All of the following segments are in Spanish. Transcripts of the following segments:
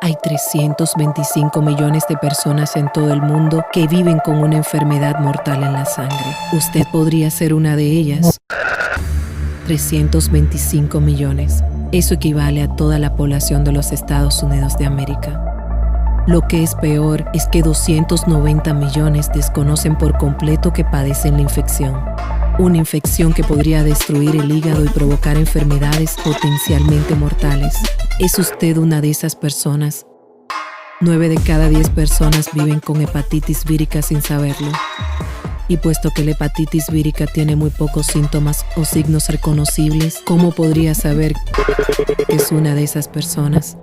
Hay 325 millones de personas en todo el mundo que viven con una enfermedad mortal en la sangre. Usted podría ser una de ellas. 325 millones. Eso equivale a toda la población de los Estados Unidos de América. Lo que es peor es que 290 millones desconocen por completo que padecen la infección. Una infección que podría destruir el hígado y provocar enfermedades potencialmente mortales. ¿Es usted una de esas personas? 9 de cada 10 personas viven con hepatitis vírica sin saberlo. Y puesto que la hepatitis vírica tiene muy pocos síntomas o signos reconocibles, ¿cómo podría saber que es una de esas personas?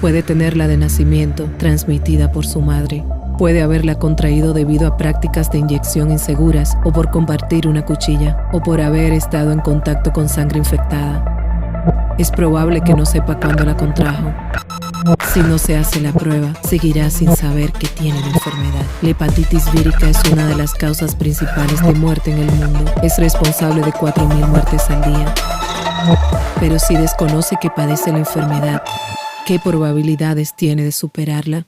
Puede tenerla de nacimiento, transmitida por su madre. Puede haberla contraído debido a prácticas de inyección inseguras o por compartir una cuchilla o por haber estado en contacto con sangre infectada. Es probable que no sepa cuándo la contrajo. Si no se hace la prueba, seguirá sin saber que tiene la enfermedad. La hepatitis vírica es una de las causas principales de muerte en el mundo. Es responsable de 4.000 muertes al día. Pero si desconoce que padece la enfermedad, ¿qué probabilidades tiene de superarla?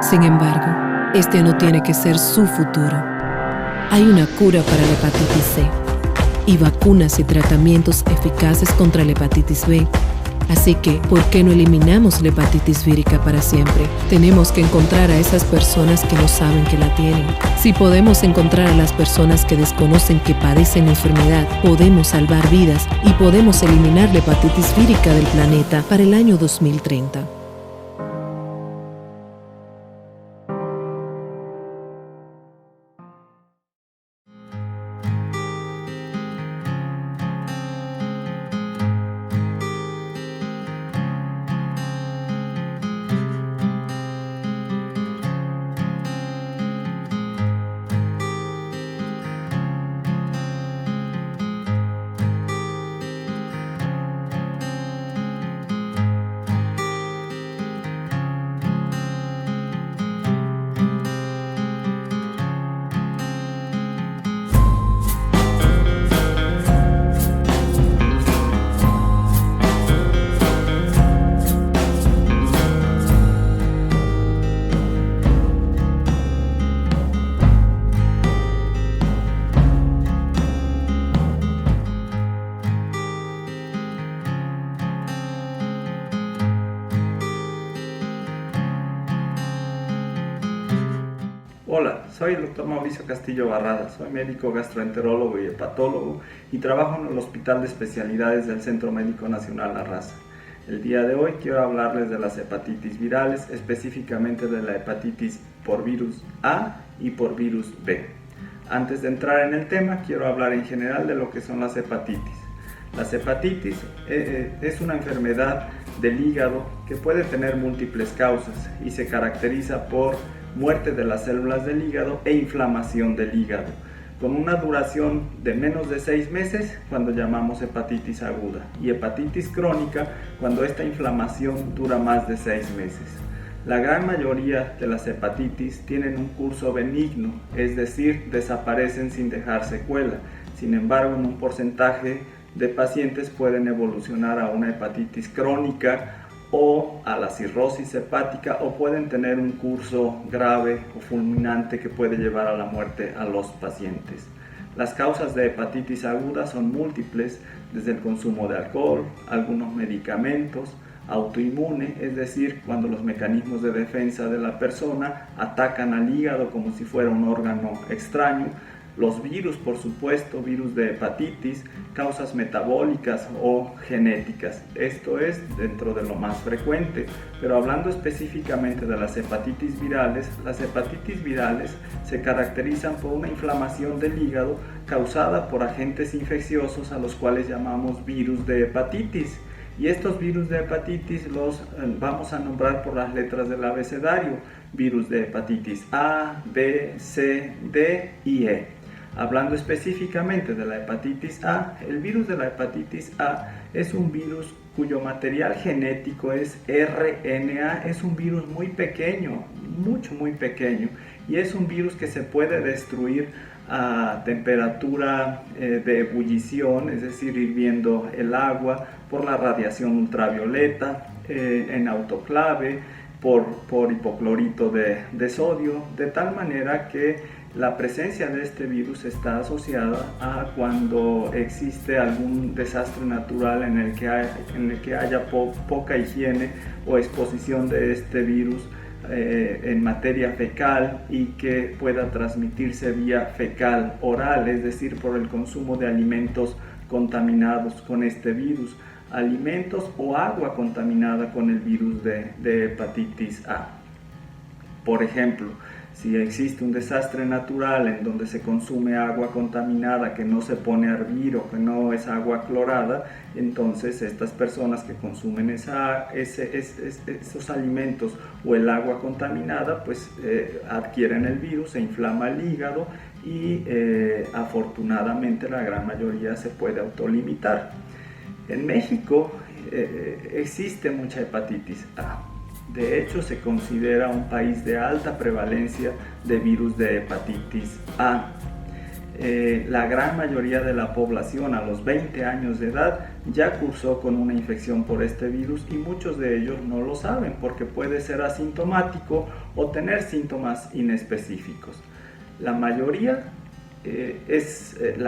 Sin embargo, este no tiene que ser su futuro. Hay una cura para la hepatitis C y vacunas y tratamientos eficaces contra la hepatitis B. Así que, ¿por qué no eliminamos la hepatitis vírica para siempre? Tenemos que encontrar a esas personas que no saben que la tienen. Si podemos encontrar a las personas que desconocen que padecen la enfermedad, podemos salvar vidas y podemos eliminar la hepatitis vírica del planeta para el año 2030. Hola, soy el Dr. Mauricio Castillo Barrada, soy médico gastroenterólogo y hepatólogo y trabajo en el Hospital de Especialidades del Centro Médico Nacional La Raza. El día de hoy quiero hablarles de las hepatitis virales, específicamente de la hepatitis por virus A y por virus B. Antes de entrar en el tema, quiero hablar en general de lo que son las hepatitis. Las hepatitis es una enfermedad del hígado que puede tener múltiples causas y se caracteriza por muerte de las células del hígado e inflamación del hígado, con una duración de menos de 6 meses cuando llamamos hepatitis aguda y hepatitis crónica cuando esta inflamación dura más de 6 meses. La gran mayoría de las hepatitis tienen un curso benigno, es decir, desaparecen sin dejar secuela. Sin embargo, en un porcentaje de pacientes pueden evolucionar a una hepatitis crónica o a la cirrosis hepática o pueden tener un curso grave o fulminante que puede llevar a la muerte a los pacientes. Las causas de hepatitis aguda son múltiples, desde el consumo de alcohol, algunos medicamentos, autoinmune, es decir, cuando los mecanismos de defensa de la persona atacan al hígado como si fuera un órgano extraño. Los virus, por supuesto, virus de hepatitis, causas metabólicas o genéticas. Esto es dentro de lo más frecuente, pero hablando específicamente de las hepatitis virales se caracterizan por una inflamación del hígado causada por agentes infecciosos a los cuales llamamos virus de hepatitis. Y estos virus de hepatitis los vamos a nombrar por las letras del abecedario: virus de hepatitis A, B, C, D y E. Hablando específicamente de la hepatitis A, el virus de la hepatitis A es un virus cuyo material genético es RNA, es un virus muy pequeño, muy pequeño, y es un virus que se puede destruir a temperatura de ebullición, es decir, hirviendo el agua, por la radiación ultravioleta, en autoclave por hipoclorito de sodio, de tal manera que la presencia de este virus está asociada a cuando existe algún desastre natural en el que haya poca higiene o exposición de este virus en materia fecal y que pueda transmitirse vía fecal oral, es decir, por el consumo de alimentos contaminados con este virus, alimentos o agua contaminada con el virus de hepatitis A. Por ejemplo, si existe un desastre natural en donde se consume agua contaminada que no se pone a hervir o que no es agua clorada, entonces estas personas que consumen esos alimentos o el agua contaminada, pues adquieren el virus, se inflama el hígado y afortunadamente la gran mayoría se puede autolimitar. En México existe mucha hepatitis A. De hecho, se considera un país de alta prevalencia de virus de hepatitis A. La gran mayoría de la población a los 20 años de edad ya cursó con una infección por este virus y muchos de ellos no lo saben porque puede ser asintomático o tener síntomas inespecíficos. La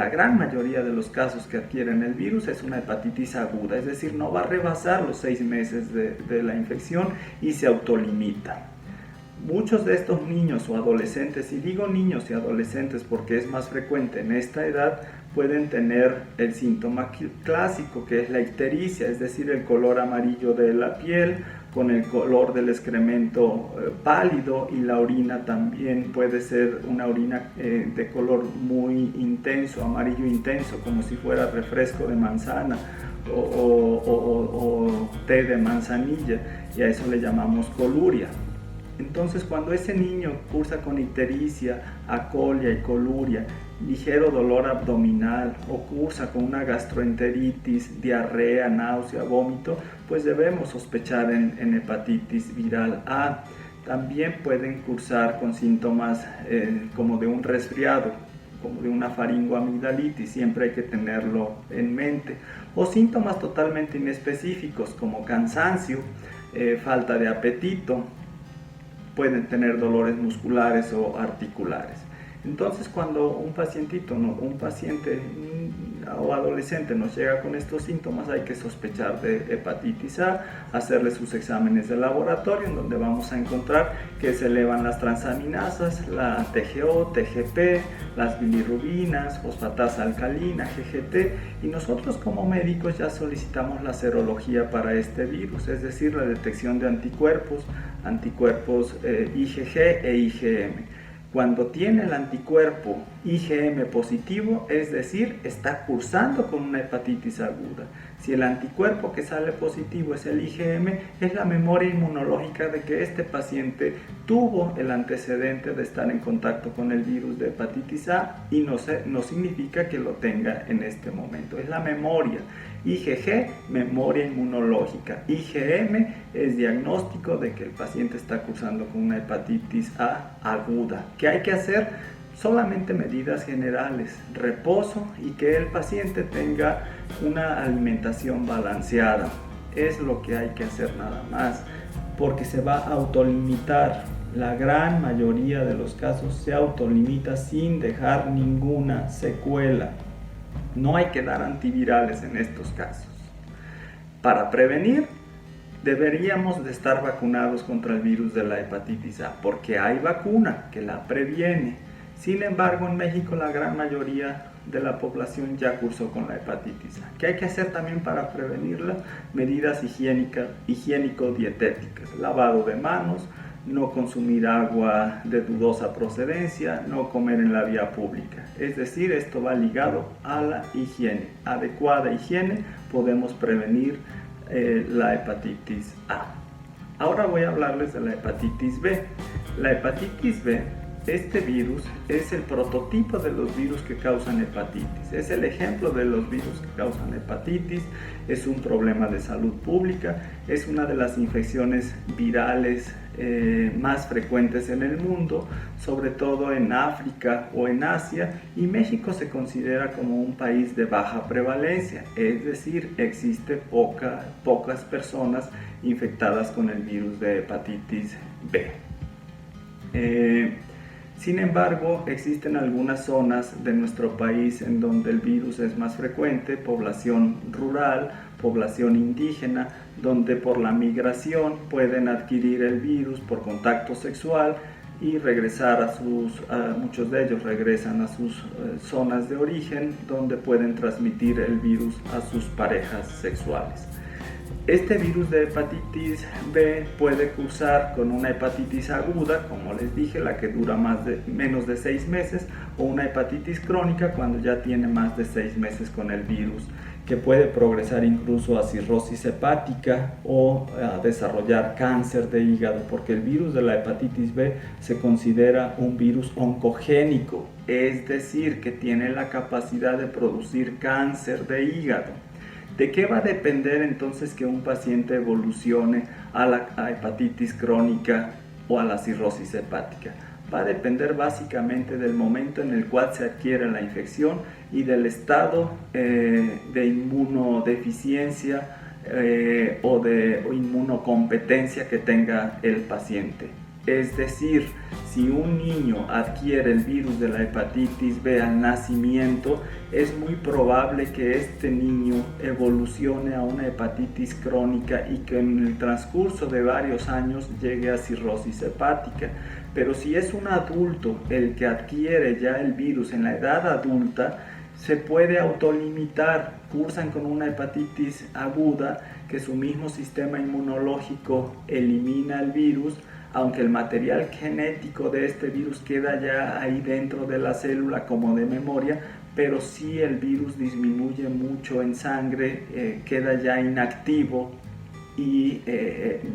gran mayoría de los casos que adquieren el virus es una hepatitis aguda, es decir, no va a rebasar los 6 meses de la infección y se autolimita. Muchos de estos niños o adolescentes, y digo niños y adolescentes porque es más frecuente en esta edad, pueden tener el síntoma clásico que es la ictericia, es decir, el color amarillo de la piel, con el color del excremento pálido, y la orina también puede ser una orina de color muy intenso, amarillo intenso, como si fuera refresco de manzana o té de manzanilla, y a eso le llamamos coluria. Entonces, cuando ese niño cursa con ictericia, acolia y coluria, ligero dolor abdominal o cursa con una gastroenteritis, diarrea, náusea, vómito, pues debemos sospechar en hepatitis viral A. También pueden cursar con síntomas como de un resfriado, como de una faringoamigdalitis, siempre hay que tenerlo en mente, o síntomas totalmente inespecíficos como cansancio, falta de apetito, pueden tener dolores musculares o articulares. Entonces, cuando un paciente o adolescente nos llega con estos síntomas, hay que sospechar de hepatitis A, hacerle sus exámenes de laboratorio, en donde vamos a encontrar que se elevan las transaminasas, la TGO, TGP, las bilirrubinas, fosfatasa alcalina, GGT, y nosotros como médicos ya solicitamos la serología para este virus, es decir, la detección de anticuerpos IgG e IgM. Cuando tiene el anticuerpo IgM positivo, es decir, está cursando con una hepatitis aguda. Si el anticuerpo que sale positivo es el IgM, es la memoria inmunológica de que este paciente tuvo el antecedente de estar en contacto con el virus de hepatitis A y no significa que lo tenga en este momento. Es la memoria. IgG, memoria inmunológica. IgM es diagnóstico de que el paciente está cursando con una hepatitis A aguda. ¿Qué hay que hacer? Solamente medidas generales, reposo y que el paciente tenga una alimentación balanceada. Es lo que hay que hacer nada más, porque se va a autolimitar. La gran mayoría de los casos se autolimita sin dejar ninguna secuela. No hay que dar antivirales en estos casos. Para prevenir, deberíamos de estar vacunados contra el virus de la hepatitis A, porque hay vacuna que la previene. Sin embargo, en México la gran mayoría de la población ya cursó con la hepatitis A. ¿Qué hay que hacer también para prevenirla? Medidas higiénico-dietéticas, lavado de manos, no consumir agua de dudosa procedencia, no comer en la vía pública. Es decir, esto va ligado a la higiene. Adecuada higiene, podemos prevenir la hepatitis A. Ahora voy a hablarles de la hepatitis B. La hepatitis B Este virus es el prototipo de los virus que causan hepatitis, es el ejemplo de los virus que causan hepatitis, es un problema de salud pública, es una de las infecciones virales más frecuentes en el mundo, sobre todo en África o en Asia, y México se considera como un país de baja prevalencia, es decir, existe pocas personas infectadas con el virus de hepatitis B. Sin embargo, existen algunas zonas de nuestro país en donde el virus es más frecuente, población rural, población indígena, donde por la migración pueden adquirir el virus por contacto sexual y regresar muchos de ellos regresan a sus zonas de origen, donde pueden transmitir el virus a sus parejas sexuales. Este virus de hepatitis B puede cursar con una hepatitis aguda, como les dije, la que dura menos de 6 meses, o una hepatitis crónica cuando ya tiene más de 6 meses con el virus, que puede progresar incluso a cirrosis hepática o a desarrollar cáncer de hígado, porque el virus de la hepatitis B se considera un virus oncogénico, es decir, que tiene la capacidad de producir cáncer de hígado. ¿De qué va a depender entonces que un paciente evolucione a la hepatitis crónica o a la cirrosis hepática? Va a depender básicamente del momento en el cual se adquiere la infección y del estado de inmunodeficiencia o de inmunocompetencia que tenga el paciente. Es decir, si un niño adquiere el virus de la hepatitis B al nacimiento, es muy probable que este niño evolucione a una hepatitis crónica y que en el transcurso de varios años llegue a cirrosis hepática. Pero si es un adulto el que adquiere ya el virus en la edad adulta, se puede autolimitar, cursan con una hepatitis aguda que su mismo sistema inmunológico elimina el virus, aunque el material genético de este virus queda ya ahí dentro de la célula como de memoria, pero si el virus disminuye mucho en sangre, queda ya inactivo y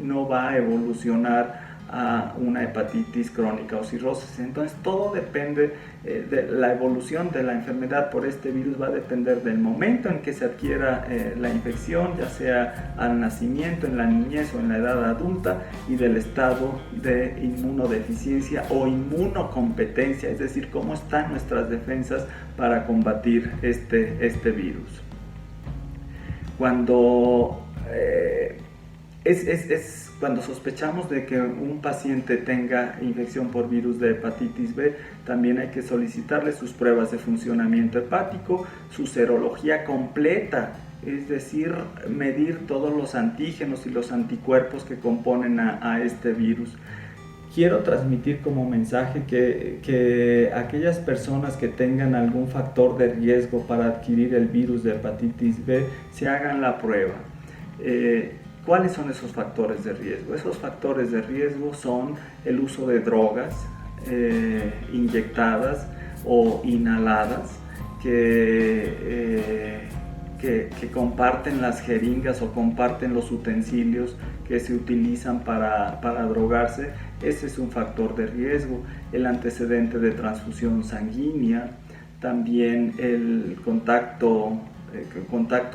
no va a evolucionar a una hepatitis crónica o cirrosis. Entonces todo depende de la evolución de la enfermedad por este virus, va a depender del momento en que se adquiera la infección, ya sea al nacimiento, en la niñez o en la edad adulta, y del estado de inmunodeficiencia o inmunocompetencia, es decir, cómo están nuestras defensas para combatir este virus. Cuando cuando sospechamos de que un paciente tenga infección por virus de hepatitis B, también hay que solicitarle sus pruebas de funcionamiento hepático, su serología completa, es decir, medir todos los antígenos y los anticuerpos que componen a este virus. Quiero transmitir como mensaje que aquellas personas que tengan algún factor de riesgo para adquirir el virus de hepatitis B se hagan la prueba. ¿Cuáles son esos factores de riesgo? Esos factores de riesgo son el uso de drogas inyectadas o inhaladas que comparten las jeringas o comparten los utensilios que se utilizan para drogarse. Ese es un factor de riesgo. El antecedente de transfusión sanguínea, también el contacto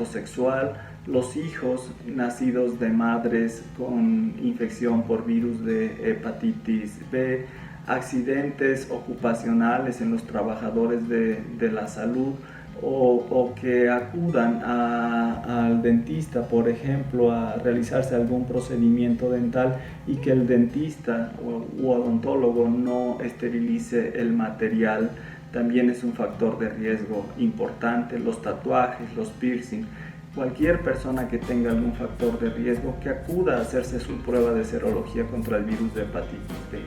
sexual, los hijos nacidos de madres con infección por virus de hepatitis B, accidentes ocupacionales en los trabajadores de la salud, o que acudan al dentista, por ejemplo, a realizarse algún procedimiento dental y que el dentista u odontólogo no esterilice el material, también es un factor de riesgo importante. Los tatuajes, los piercing. Cualquier persona que tenga algún factor de riesgo, que acuda a hacerse su prueba de serología contra el virus de hepatitis B.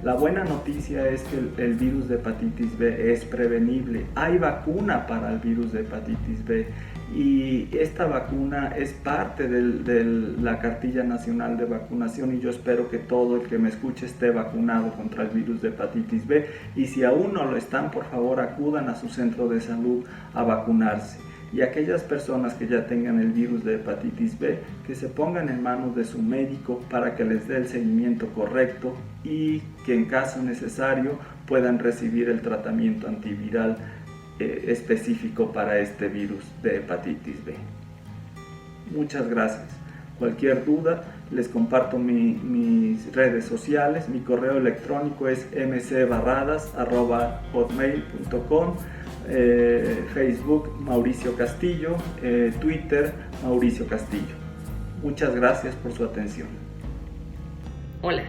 La buena noticia es que el virus de hepatitis B es prevenible. Hay vacuna para el virus de hepatitis B y esta vacuna es parte de la cartilla nacional de vacunación, y yo espero que todo el que me escuche esté vacunado contra el virus de hepatitis B, y si aún no lo están, por favor acudan a su centro de salud a vacunarse. Y aquellas personas que ya tengan el virus de hepatitis B, que se pongan en manos de su médico para que les dé el seguimiento correcto y que en caso necesario puedan recibir el tratamiento antiviral específico para este virus de hepatitis B. Muchas gracias. Cualquier duda, les comparto mis redes sociales. Mi correo electrónico es mcbarradas@hotmail.com, Facebook Mauricio Castillo, Twitter Mauricio Castillo. Muchas gracias por su atención. Hola,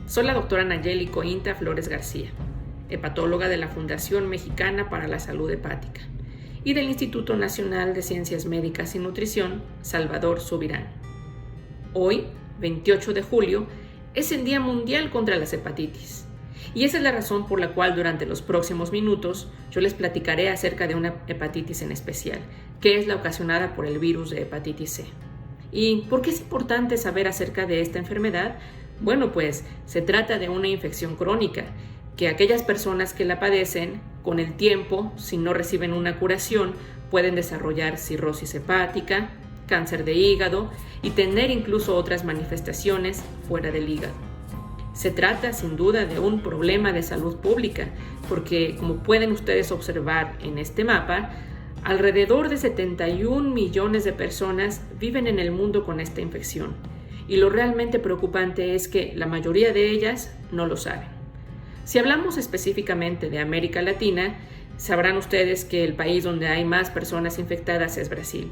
soy la doctora Nayeli Cointa Flores García, hepatóloga de la Fundación Mexicana para la Salud Hepática y del Instituto Nacional de Ciencias Médicas y Nutrición Salvador Subirán. Hoy, 28 de julio, es el Día Mundial contra las Hepatitis. Y esa es la razón por la cual durante los próximos minutos yo les platicaré acerca de una hepatitis en especial, que es la ocasionada por el virus de hepatitis C. ¿Y por qué es importante saber acerca de esta enfermedad? Bueno, pues se trata de una infección crónica, que aquellas personas que la padecen, con el tiempo, si no reciben una curación, pueden desarrollar cirrosis hepática, cáncer de hígado y tener incluso otras manifestaciones fuera del hígado. Se trata sin duda de un problema de salud pública, porque como pueden ustedes observar en este mapa, alrededor de 71 millones de personas viven en el mundo con esta infección. Y lo realmente preocupante es que la mayoría de ellas no lo saben. Si hablamos específicamente de América Latina, sabrán ustedes que el país donde hay más personas infectadas es Brasil,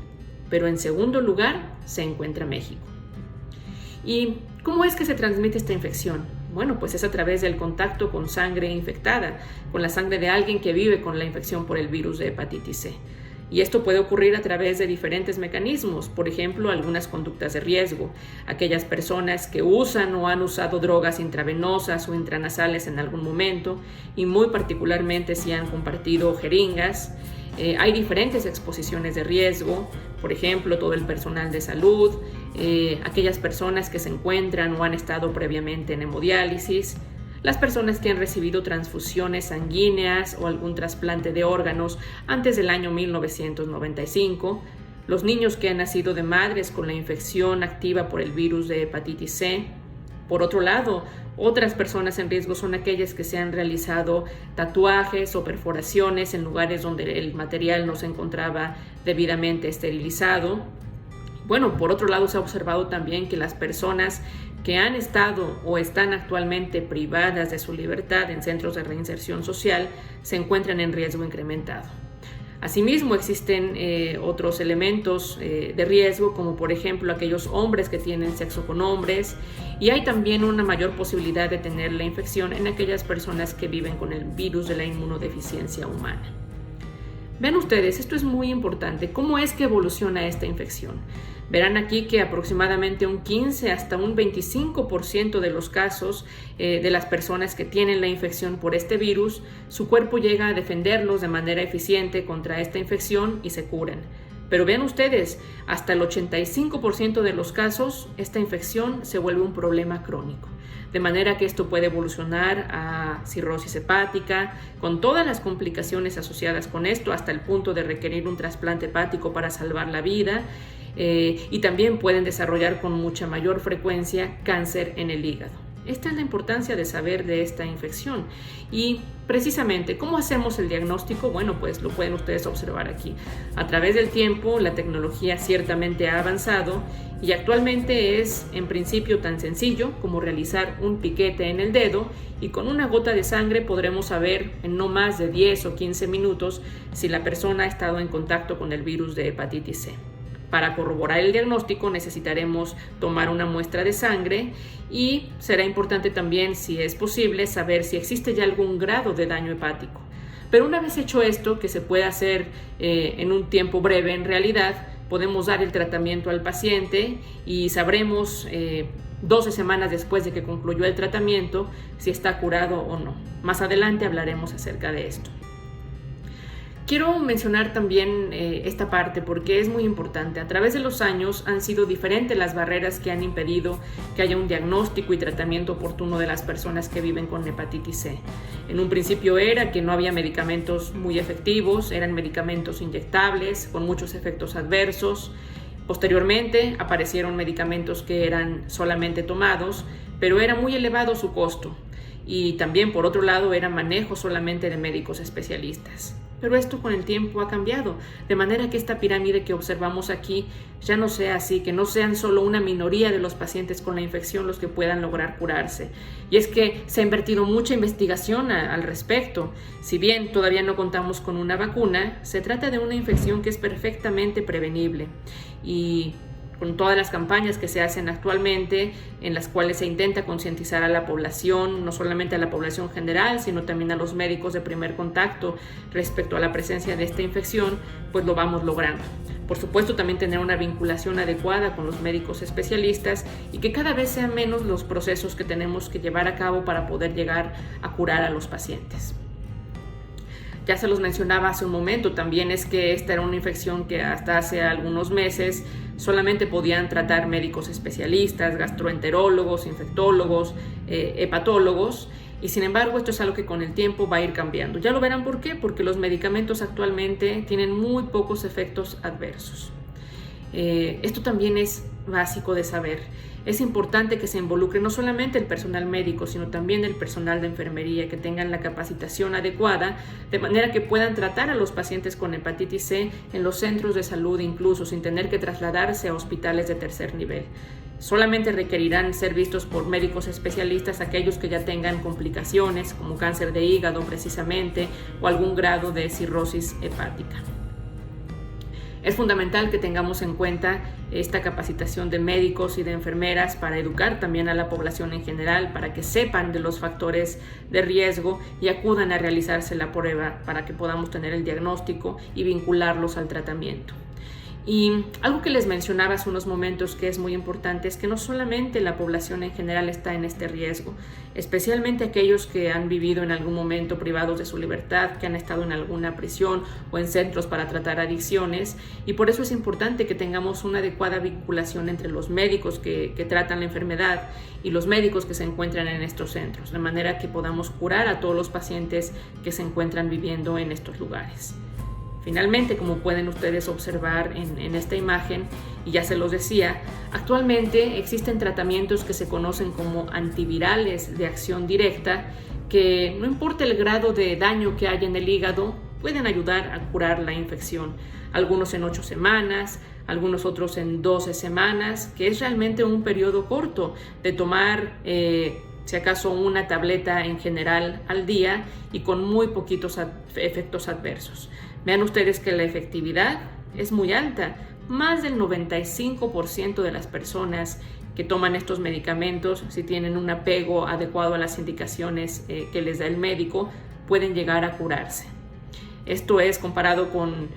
pero en segundo lugar se encuentra México. ¿Y cómo es que se transmite esta infección? Bueno, pues es a través del contacto con sangre infectada, con la sangre de alguien que vive con la infección por el virus de hepatitis C. Y esto puede ocurrir a través de diferentes mecanismos, por ejemplo, algunas conductas de riesgo, aquellas personas que usan o han usado drogas intravenosas o intranasales en algún momento, y muy particularmente si han compartido jeringas. Hay diferentes exposiciones de riesgo, por ejemplo, todo el personal de salud, aquellas personas que se encuentran o han estado previamente en hemodiálisis, las personas que han recibido transfusiones sanguíneas o algún trasplante de órganos antes del año 1995, los niños que han nacido de madres con la infección activa por el virus de hepatitis C. Por otro lado, otras personas en riesgo son aquellas que se han realizado tatuajes o perforaciones en lugares donde el material no se encontraba debidamente esterilizado. Bueno, por otro lado se ha observado también que las personas que han estado o están actualmente privadas de su libertad en centros de reinserción social se encuentran en riesgo incrementado. Asimismo, existen otros elementos de riesgo, como por ejemplo aquellos hombres que tienen sexo con hombres, y hay también una mayor posibilidad de tener la infección en aquellas personas que viven con el virus de la inmunodeficiencia humana. Vean ustedes, esto es muy importante. ¿Cómo es que evoluciona esta infección? Verán aquí que aproximadamente un 15 hasta un 25% de los casos de las personas que tienen la infección por este virus, su cuerpo llega a defenderlos de manera eficiente contra esta infección y se curan. Pero vean ustedes, hasta el 85% de los casos, esta infección se vuelve un problema crónico. De manera que esto puede evolucionar a cirrosis hepática, con todas las complicaciones asociadas con esto, hasta el punto de requerir un trasplante hepático para salvar la vida. Y también pueden desarrollar con mucha mayor frecuencia cáncer en el hígado. Esta es la importancia de saber de esta infección. Y precisamente, ¿cómo hacemos el diagnóstico? Bueno, pues lo pueden ustedes observar aquí. A través del tiempo, la tecnología ciertamente ha avanzado y actualmente es, en principio, tan sencillo como realizar un piquete en el dedo y con una gota de sangre podremos saber en no más de 10 o 15 minutos si la persona ha estado en contacto con el virus de hepatitis C. Para corroborar el diagnóstico necesitaremos tomar una muestra de sangre y será importante también, si es posible, saber si existe ya algún grado de daño hepático. Pero una vez hecho esto, que se puede hacer en un tiempo breve en realidad, podemos dar el tratamiento al paciente y sabremos 12 semanas después de que concluyó el tratamiento si está curado o no. Más adelante hablaremos acerca de esto. Quiero mencionar también esta parte porque es muy importante. A través de los años han sido diferentes las barreras que han impedido que haya un diagnóstico y tratamiento oportuno de las personas que viven con hepatitis C. En un principio era que no había medicamentos muy efectivos, eran medicamentos inyectables con muchos efectos adversos. Posteriormente aparecieron medicamentos que eran solamente tomados, pero era muy elevado su costo. y también por otro lado era manejo solamente de médicos especialistas. Pero esto con el tiempo ha cambiado, de manera que esta pirámide que observamos aquí ya no sea así, que no sean solo una minoría de los pacientes con la infección los que puedan lograr curarse. Y es que se ha invertido mucha investigación al respecto. Si bien todavía no contamos con una vacuna, se trata de una infección que es perfectamente prevenible. Y con todas las campañas que se hacen actualmente, en las cuales se intenta concientizar a la población, no solamente a la población general, sino también a los médicos de primer contacto respecto a la presencia de esta infección, pues lo vamos logrando. Por supuesto, también tener una vinculación adecuada con los médicos especialistas y que cada vez sean menos los procesos que tenemos que llevar a cabo para poder llegar a curar a los pacientes. Ya se los mencionaba hace un momento, también es que esta era una infección que hasta hace algunos meses solamente podían tratar médicos especialistas, gastroenterólogos, infectólogos, hepatólogos, y sin embargo esto es algo que con el tiempo va a ir cambiando. Ya lo verán por qué, porque los medicamentos actualmente tienen muy pocos efectos adversos. Esto también es básico de saber. Es importante que se involucre no solamente el personal médico, sino también el personal de enfermería, que tengan la capacitación adecuada, de manera que puedan tratar a los pacientes con hepatitis C en los centros de salud, incluso sin tener que trasladarse a hospitales de tercer nivel. Solamente requerirán ser vistos por médicos especialistas aquellos que ya tengan complicaciones, como cáncer de hígado precisamente, o algún grado de cirrosis hepática. Es fundamental que tengamos en cuenta esta capacitación de médicos y de enfermeras para educar también a la población en general, para que sepan de los factores de riesgo y acudan a realizarse la prueba para que podamos tener el diagnóstico y vincularlos al tratamiento. Y algo que les mencionaba hace unos momentos que es muy importante es que no solamente la población en general está en este riesgo, especialmente aquellos que han vivido en algún momento privados de su libertad, que han estado en alguna prisión o en centros para tratar adicciones, y por eso es importante que tengamos una adecuada vinculación entre los médicos que tratan la enfermedad y los médicos que se encuentran en estos centros, de manera que podamos curar a todos los pacientes que se encuentran viviendo en estos lugares. Finalmente, como pueden ustedes observar en esta imagen, y ya se los decía, actualmente existen tratamientos que se conocen como antivirales de acción directa, que no importa el grado de daño que haya en el hígado, pueden ayudar a curar la infección. Algunos en 8 semanas, algunos otros en 12 semanas, que es realmente un periodo corto de tomar si acaso una tableta en general al día y con muy poquitos efectos adversos. Vean ustedes que la efectividad es muy alta. Más del 95% de las personas que toman estos medicamentos, si tienen un apego adecuado a las indicaciones que les da el médico, pueden llegar a curarse. Esto es comparado con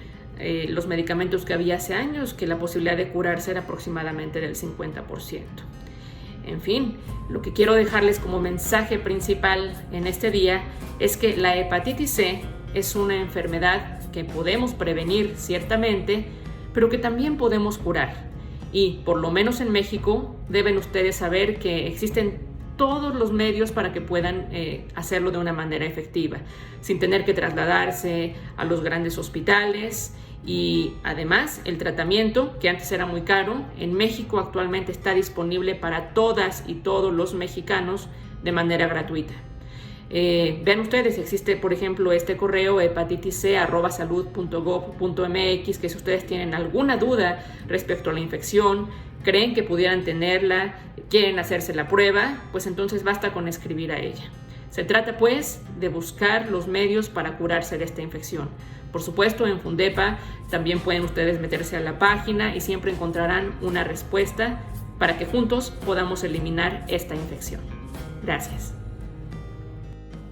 los medicamentos que había hace años, que la posibilidad de curarse era aproximadamente del 50%. En fin, lo que quiero dejarles como mensaje principal en este día es que la hepatitis C es una enfermedad que podemos prevenir ciertamente, pero que también podemos curar. Y por lo menos en México deben ustedes saber que existen todos los medios para que puedan hacerlo de una manera efectiva, sin tener que trasladarse a los grandes hospitales. Y además el tratamiento, que antes era muy caro, en México actualmente está disponible para todas y todos los mexicanos de manera gratuita. Vean ustedes, existe por ejemplo este correo hepatitisc@salud.gov.mx, que si ustedes tienen alguna duda respecto a la infección, creen que pudieran tenerla, quieren hacerse la prueba, pues entonces basta con escribir a ella. Se trata pues de buscar los medios para curarse de esta infección. Por supuesto, en Fundepa también pueden ustedes meterse a la página y siempre encontrarán una respuesta para que juntos podamos eliminar esta infección. Gracias.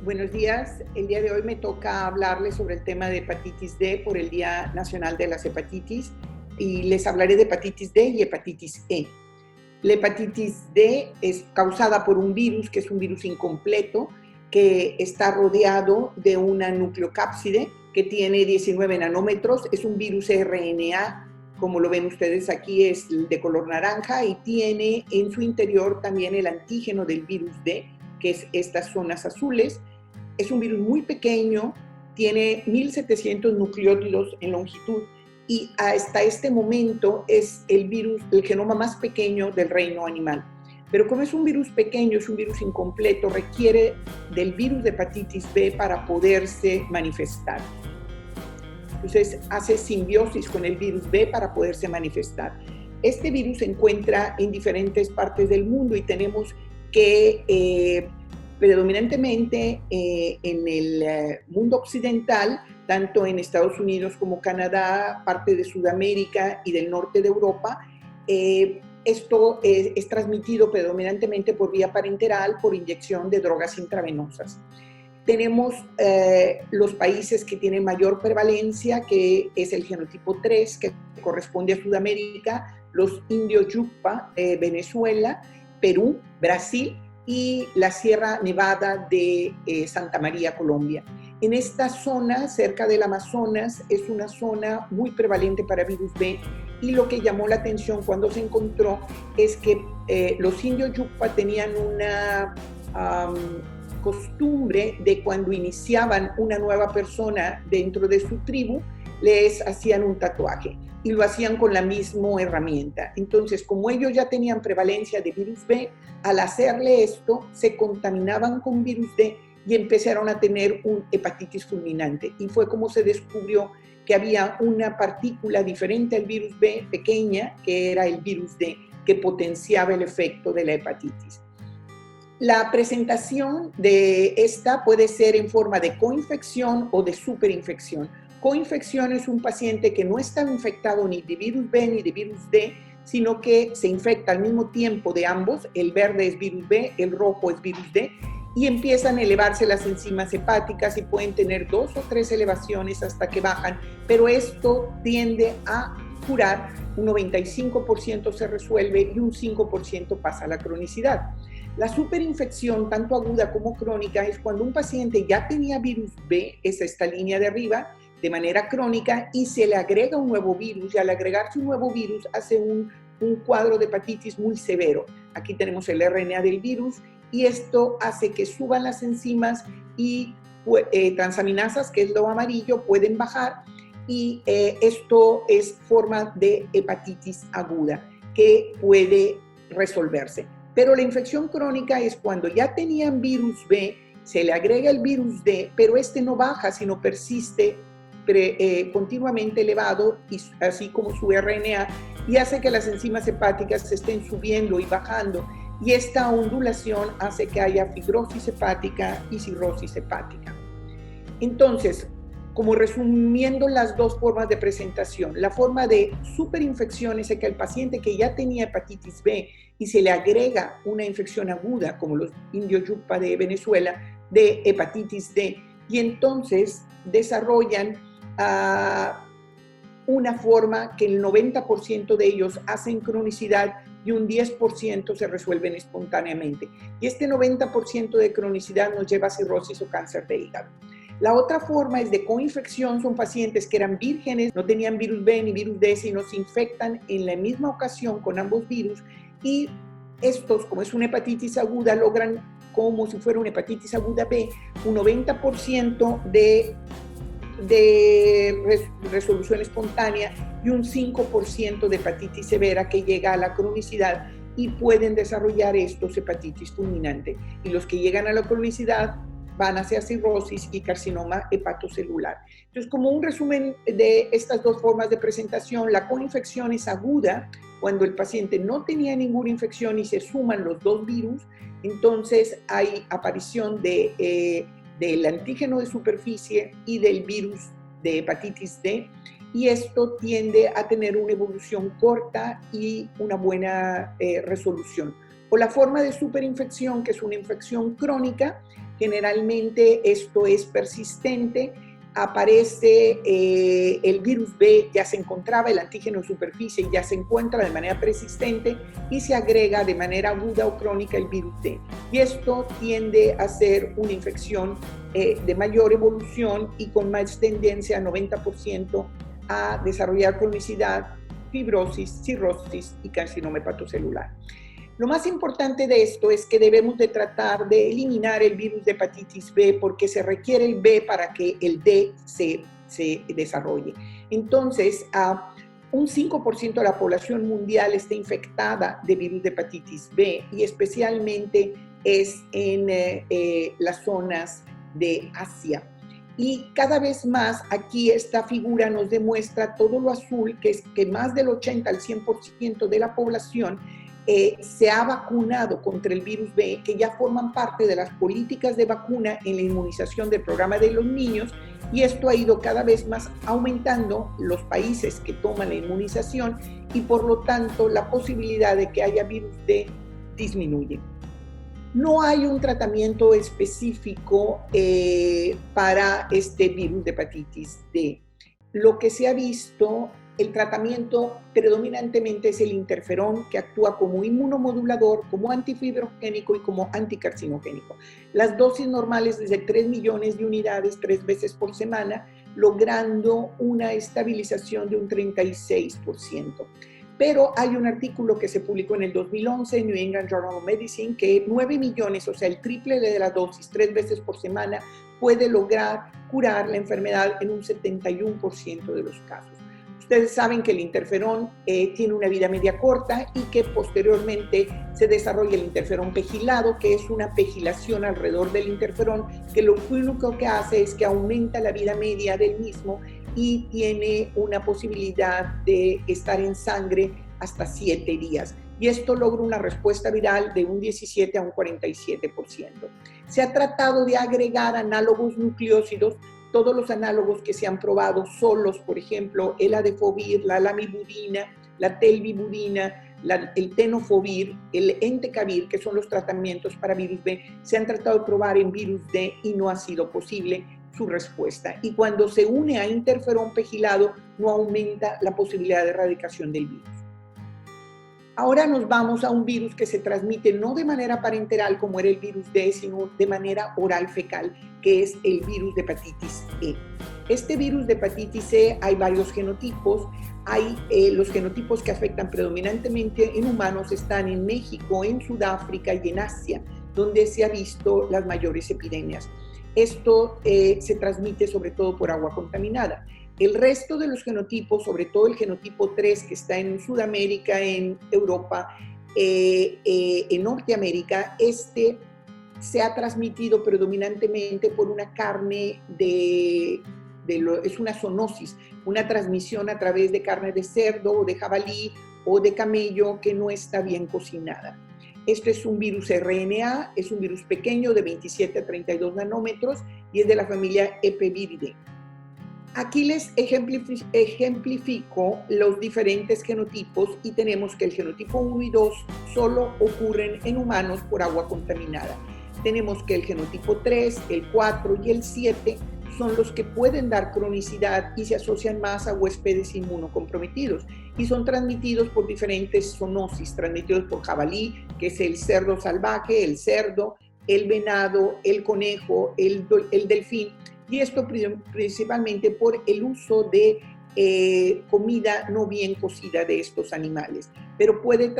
Buenos días. El día de hoy me toca hablarles sobre el tema de hepatitis D por el Día Nacional de las Hepatitis, y les hablaré de hepatitis D y hepatitis E. La hepatitis D es causada por un virus que es un virus incompleto que está rodeado de una nucleocápside que tiene 19 nanómetros. Es un virus RNA, como lo ven ustedes aquí, es de color naranja y tiene en su interior también el antígeno del virus D, que es estas zonas azules. Es un virus muy pequeño, tiene 1700 nucleótidos en longitud y hasta este momento es el virus, el genoma más pequeño del reino animal. Pero como es un virus pequeño, es un virus incompleto, requiere del virus de hepatitis B para poderse manifestar. Entonces hace simbiosis con el virus B para poderse manifestar. Este virus se encuentra en diferentes partes del mundo y tenemos que predominantemente en el mundo occidental, tanto en Estados Unidos como Canadá, parte de Sudamérica y del norte de Europa, esto es transmitido predominantemente por vía parenteral, por inyección de drogas intravenosas. Tenemos los países que tienen mayor prevalencia, que es el genotipo 3, que corresponde a Sudamérica, los indios Yucpa, Venezuela, Perú, Brasil y la Sierra Nevada de Santa María, Colombia. En esta zona, cerca del Amazonas, es una zona muy prevalente para virus B, y lo que llamó la atención cuando se encontró es que los indios Yucpa tenían una costumbre de cuando iniciaban una nueva persona dentro de su tribu, les hacían un tatuaje y lo hacían con la misma herramienta. Entonces, como ellos ya tenían prevalencia de virus B, al hacerle esto, se contaminaban con virus D y empezaron a tener un hepatitis fulminante. Y fue como se descubrió que había una partícula diferente al virus B, pequeña, que era el virus D, que potenciaba el efecto de la hepatitis. La presentación de esta puede ser en forma de coinfección o de superinfección. Coinfección es un paciente que no está infectado ni de virus B ni de virus D, sino que se infecta al mismo tiempo de ambos. El verde es virus B, el rojo es virus D, y empiezan a elevarse las enzimas hepáticas y pueden tener 2 o 3 elevaciones hasta que bajan, pero esto tiende a curar. Un 95% se resuelve y un 5% pasa a la cronicidad. La superinfección, tanto aguda como crónica, es cuando un paciente ya tenía virus B, es esta línea de arriba, de manera crónica, y se le agrega un nuevo virus, y al agregarse un nuevo virus hace un cuadro de hepatitis muy severo. Aquí tenemos el RNA del virus, y esto hace que suban las enzimas y transaminasas, que es lo amarillo, pueden bajar, y esto es forma de hepatitis aguda que puede resolverse. Pero la infección crónica es cuando ya tenían virus B, se le agrega el virus D, pero este no baja, sino persiste continuamente elevado, y así como su RNA, y hace que las enzimas hepáticas se estén subiendo y bajando, y esta ondulación hace que haya fibrosis hepática y cirrosis hepática. Entonces, como resumiendo las dos formas de presentación, la forma de superinfección es que el paciente que ya tenía hepatitis B y se le agrega una infección aguda, como los indios Yucpa de Venezuela, de hepatitis D, y entonces desarrollan una forma que el 90% de ellos hacen cronicidad y un 10% se resuelven espontáneamente. Y este 90% de cronicidad nos lleva a cirrosis o cáncer de hígado. La otra forma es de coinfección, son pacientes que eran vírgenes, no tenían virus B ni virus D, sino se infectan en la misma ocasión con ambos virus, y estos, como es una hepatitis aguda, logran, como si fuera una hepatitis aguda B, un 90% de resolución espontánea y un 5% de hepatitis severa que llega a la cronicidad, y pueden desarrollar estos hepatitis fulminante. Y los que llegan a la cronicidad van hacia cirrosis y carcinoma hepatocelular. Entonces, como un resumen de estas dos formas de presentación, la coinfección es aguda cuando el paciente no tenía ninguna infección y se suman los dos virus. Entonces hay aparición del antígeno de superficie y del virus de hepatitis D, y esto tiende a tener una evolución corta y una buena resolución. O la forma de superinfección, que es una infección crónica. Generalmente esto es persistente, aparece el virus B, ya se encontraba el antígeno de superficie, ya se encuentra de manera persistente y se agrega de manera aguda o crónica el virus D. Y esto tiende a ser una infección de mayor evolución y con más tendencia, 90%, a desarrollar cronicidad, fibrosis, cirrosis y carcinoma hepatocelular. Lo más importante de esto es que debemos de tratar de eliminar el virus de hepatitis B, porque se requiere el B para que el D se desarrolle. Entonces, un 5% de la población mundial está infectada de virus de hepatitis B y especialmente es en las zonas de Asia. Y cada vez más aquí esta figura nos demuestra todo lo azul, que es que más del 80 al 100% de la población se ha vacunado contra el virus B, que ya forman parte de las políticas de vacuna en la inmunización del programa de los niños, y esto ha ido cada vez más aumentando los países que toman la inmunización y por lo tanto la posibilidad de que haya virus D disminuye. No hay un tratamiento específico para este virus de hepatitis D. Lo que se ha visto, el tratamiento predominantemente es el interferón, que actúa como inmunomodulador, como antifibrogénico y como anticarcinogénico. Las dosis normales desde 3 millones de unidades 3 veces por semana, logrando una estabilización de un 36%. Pero hay un artículo que se publicó en el 2011 en New England Journal of Medicine que 9 millones, o sea, el triple de la dosis 3 veces por semana, puede lograr curar la enfermedad en un 71% de los casos. Ustedes saben que el interferón tiene una vida media corta y que posteriormente se desarrolla el interferón pegilado, que es una pegilación alrededor del interferón, que lo único que hace es que aumenta la vida media del mismo y tiene una posibilidad de estar en sangre hasta 7 días. Y esto logra una respuesta viral de un 17 a un 47%. Se ha tratado de agregar análogos nucleósidos, todos los análogos que se han probado solos, por ejemplo, el adefovir, la lamivudina, la telvibudina, el tenofovir, el entecavir, que son los tratamientos para virus B, se han tratado de probar en virus D y no ha sido posible su respuesta. Y cuando se une a interferón pegilado, no aumenta la posibilidad de erradicación del virus. Ahora nos vamos a un virus que se transmite no de manera parenteral como era el virus D, sino de manera oral fecal, que es el virus de hepatitis E. Este virus de hepatitis E hay varios genotipos. Hay los genotipos que afectan predominantemente en humanos están en México, en Sudáfrica y en Asia, donde se han visto las mayores epidemias. Esto se transmite sobre todo por agua contaminada. El resto de los genotipos, sobre todo el genotipo 3 que está en Sudamérica, en Europa, en Norteamérica, se ha transmitido predominantemente por una carne es una zoonosis, una transmisión a través de carne de cerdo o de jabalí o de camello que no está bien cocinada. Esto es un virus RNA, es un virus pequeño de 27 a 32 nanómetros y es de la familia Epiviridae. Aquí les ejemplifico los diferentes genotipos y tenemos que el genotipo 1 y 2 solo ocurren en humanos por agua contaminada. Tenemos que el genotipo 3, el 4 y el 7 son los que pueden dar cronicidad y se asocian más a huéspedes inmunocomprometidos y son transmitidos por diferentes zoonosis, transmitidos por jabalí, que es el cerdo salvaje, el cerdo, el venado, el conejo, el delfín, y esto principalmente por el uso de comida no bien cocida de estos animales, pero puede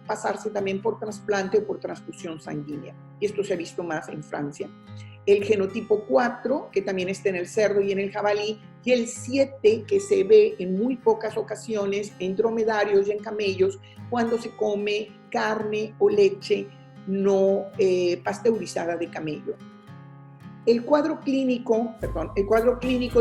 pasarse también por trasplante o por transfusión sanguínea, y esto se ha visto más en Francia. El genotipo 4, que también está en el cerdo y en el jabalí, y el 7, que se ve en muy pocas ocasiones en dromedarios y en camellos, cuando se come carne o leche no pasteurizada de camello. El cuadro clínico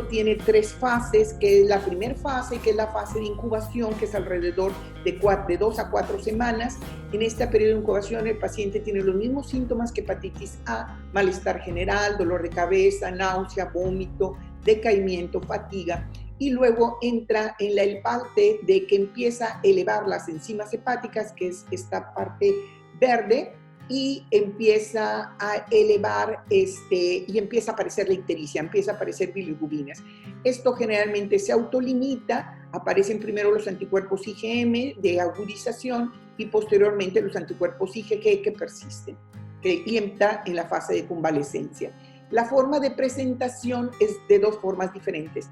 tiene 3 fases, que es la primera fase, que es la fase de incubación, que es alrededor de 2 a 4 semanas. En este periodo de incubación el paciente tiene los mismos síntomas que hepatitis A, malestar general, dolor de cabeza, náusea, vómito, decaimiento, fatiga, y luego entra en la parte de que empieza a elevar las enzimas hepáticas, que es esta parte verde, y empieza a elevar y empieza a aparecer la ictericia, empieza a aparecer bilirrubinas. Esto generalmente se autolimita, aparecen primero los anticuerpos IgM de agudización y posteriormente los anticuerpos IgG que persisten, y entra en la fase de convalescencia. La forma de presentación es de 2 formas diferentes.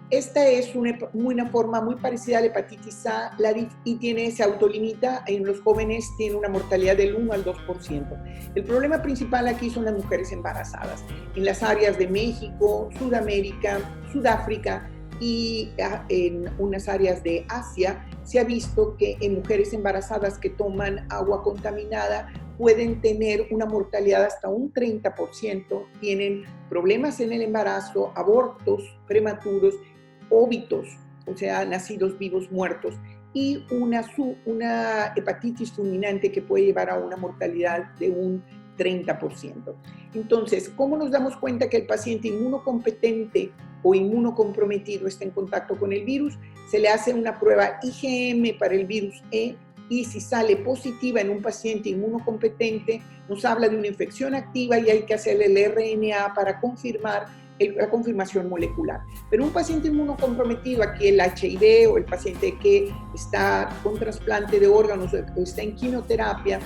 Esta es una forma muy parecida a la hepatitis A y se autolimita en los jóvenes, tiene una mortalidad del 1 al 2%. El problema principal aquí son las mujeres embarazadas. En las áreas de México, Sudamérica, Sudáfrica, y en unas áreas de Asia se ha visto que en mujeres embarazadas que toman agua contaminada pueden tener una mortalidad hasta un 30%, tienen problemas en el embarazo, abortos prematuros, óbitos, o sea, nacidos vivos muertos, y una hepatitis fulminante que puede llevar a una mortalidad de un 30%. Entonces, ¿cómo nos damos cuenta que el paciente inmunocompetente o inmunocomprometido está en contacto con el virus? Se le hace una prueba IgM para el virus E, y si sale positiva en un paciente inmunocompetente, nos habla de una infección activa y hay que hacerle el RNA para confirmar la confirmación molecular. Pero un paciente inmunocomprometido, aquí el HIV o el paciente que está con trasplante de órganos o está en quimioterapia,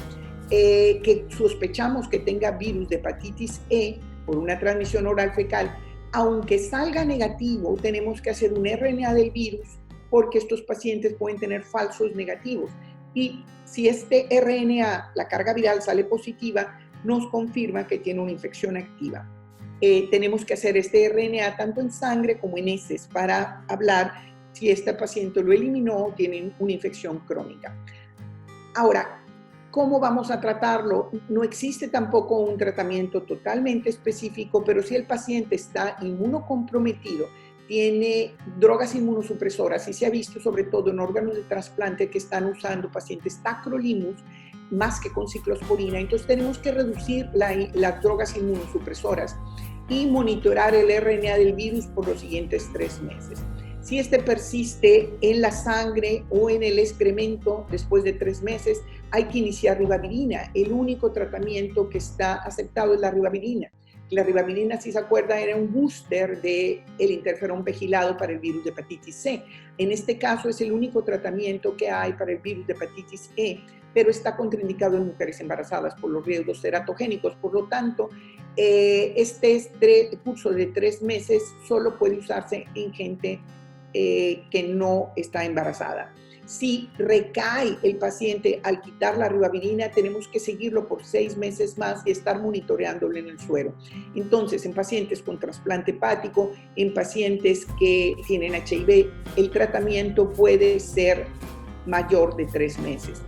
que sospechamos que tenga virus de hepatitis E por una transmisión oral fecal, aunque salga negativo, tenemos que hacer un RNA del virus porque estos pacientes pueden tener falsos negativos. Y si este RNA, la carga viral, sale positiva, nos confirma que tiene una infección activa. Tenemos que hacer este RNA tanto en sangre como en heces para hablar si este paciente lo eliminó o tiene una infección crónica. Ahora, ¿cómo vamos a tratarlo? No existe tampoco un tratamiento totalmente específico, pero si el paciente está inmunocomprometido, tiene drogas inmunosupresoras, y se ha visto sobre todo en órganos de trasplante que están usando pacientes tacrolimus más que con ciclosporina, entonces tenemos que reducir las drogas inmunosupresoras y monitorar el RNA del virus por los siguientes 3 meses. Si este persiste en la sangre o en el excremento después de 3 meses, hay que iniciar ribavirina. El único tratamiento que está aceptado es la ribavirina. La ribavirina, si se acuerda, era un booster del interferón pegilado para el virus de hepatitis C. En este caso es el único tratamiento que hay para el virus de hepatitis E, pero está contraindicado en mujeres embarazadas por los riesgos teratogénicos. Por lo tanto, este curso de 3 meses solo puede usarse en gente que no está embarazada. Si recae el paciente al quitar la ribavirina, tenemos que seguirlo por 6 meses más y estar monitoreándolo en el suero. Entonces, en pacientes con trasplante hepático, en pacientes que tienen HIV, el tratamiento puede ser mayor de 3 meses.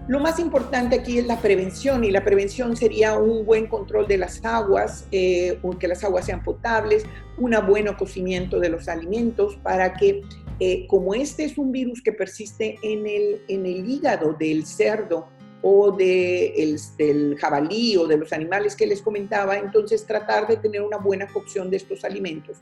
Lo más importante aquí es la prevención, y la prevención sería un buen control de las aguas, que las aguas sean potables, un buen cocimiento de los alimentos para que, como este es un virus que persiste en el hígado del cerdo o del jabalí o de los animales que les comentaba, entonces tratar de tener una buena cocción de estos alimentos.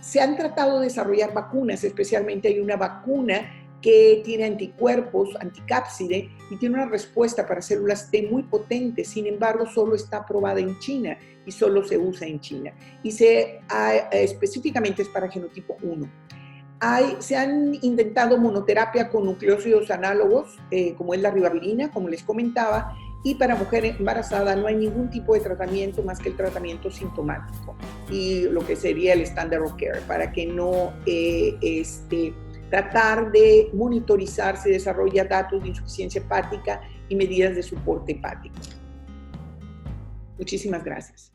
Se han tratado de desarrollar vacunas, especialmente hay una vacuna que tiene anticuerpos, anticápside, y tiene una respuesta para células T muy potente. Sin embargo, solo está aprobada en China y solo se usa en China. Y específicamente es para genotipo 1. Se han intentado monoterapia con nucleósidos análogos, como es la ribavirina, como les comentaba, y para mujer embarazada no hay ningún tipo de tratamiento más que el tratamiento sintomático y lo que sería el standard of care, para que no tratar de monitorizar si desarrolla datos de insuficiencia hepática y medidas de soporte hepático. Muchísimas gracias.